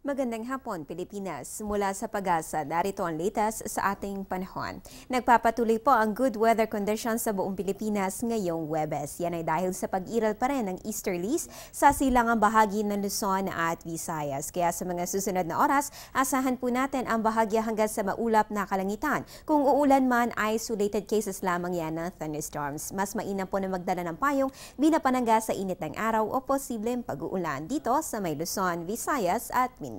Magandang hapon, Pilipinas. Mula sa Pag-asa, narito ang latest sa ating panahon. Nagpapatuloy po ang good weather conditions sa buong Pilipinas ngayong Huwebes. Yan ay dahil sa pag-iral pa rin ng easterlies sa silangang bahagi ng Luzon at Visayas. Kaya sa mga susunod na oras, asahan po natin ang bahagya hanggang sa maulap na kalangitan. Kung uulan man, isolated cases lamang yan ng thunderstorms. Mas mainam po na magdala ng payong binapanangga sa init ng araw o posibleng pag-uulan dito sa may Luzon, Visayas at Mindanao.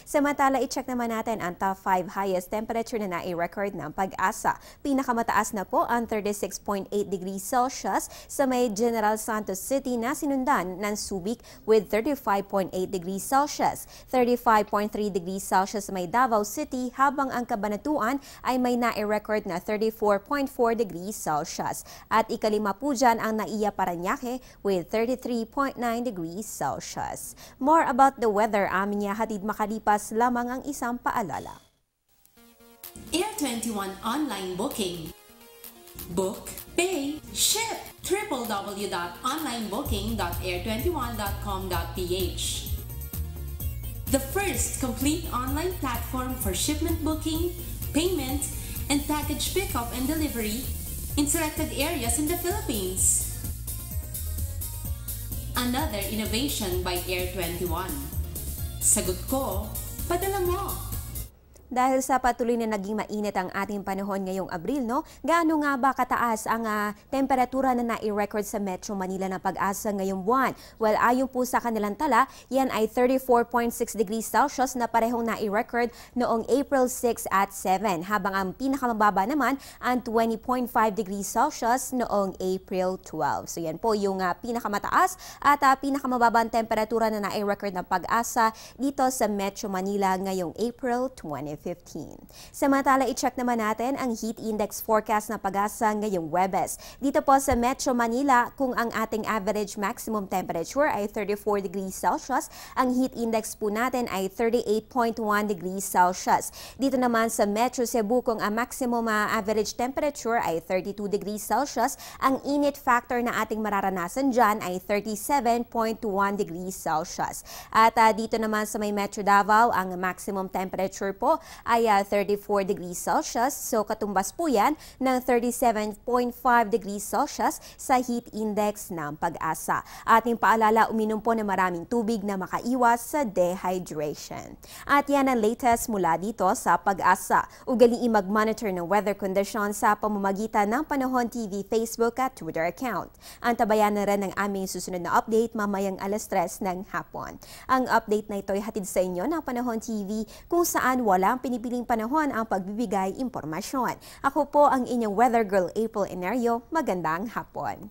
Samantala, i-check naman natin ang top 5 highest temperature na nai-record ng Pag-asa. Pinakamataas na po ang 36.8 degrees Celsius sa may General Santos City na sinundan ng Subic with 35.8 degrees Celsius, 35.3 degrees Celsius sa may Davao City, habang ang Cabanatuan ay may nai-record na 34.4 degrees Celsius. At ikalima po dyan ang Naiya Parañaque with 33.9 degrees Celsius. More about the weather, amin niya hatid makalipas lamang ang isang paalala. Air 21 online booking. Book, pay, ship. www.onlinebooking.air21.com.ph. The first complete online platform for shipment booking, payment, and package pickup and delivery in selected areas in the Philippines. Another innovation by Air 21. Sagot ko, padala mo. Dahil sa patuloy na naging mainit ang ating panahon ngayong Abril, gaano nga ba kataas ang temperatura na nai-record sa Metro Manila ng Pag-asa ngayong buwan? Well, ayon po sa kanilang tala, yan ay 34.6 degrees Celsius na parehong nai-record noong April 6 at 7, habang ang pinakamababa naman ang 20.5 degrees Celsius noong April 12. So yan po yung pinakamataas at pinakamababang temperatura na nai-record ng Pag-asa dito sa Metro Manila ngayong April 2015. Samantala, i-check naman natin ang heat index forecast ng Pag-asa ngayong Huwebes. Dito po sa Metro Manila, kung ang ating average maximum temperature ay 34 degrees Celsius, ang heat index po natin ay 38.1 degrees Celsius. Dito naman sa Metro Cebu, kung ang maximum average temperature ay 32 degrees Celsius, ang init factor na ating mararanasan dyan ay 37.1 degrees Celsius. At dito naman sa may Metro Davao, ang maximum temperature po ay 34 degrees Celsius. So katumbas po yan ng 37.5 degrees Celsius sa heat index ng Pag-asa. Ating paalala, uminom po ng maraming tubig na makaiwas sa dehydration. At yan ang latest mula dito sa Pag-asa. Ugaliin mag-monitor ng weather conditions sa pamamagitan ng Panahon TV Facebook at Twitter account. Antabayan na rin ang aming susunod na update mamayang 3:00 ng hapon. Ang update na ito ay hatid sa inyo ng Panahon TV, kung saan walang pinipiling panahon ang pagbibigay impormasyon. Ako po ang inyong weather girl, April Enerio. Magandang hapon.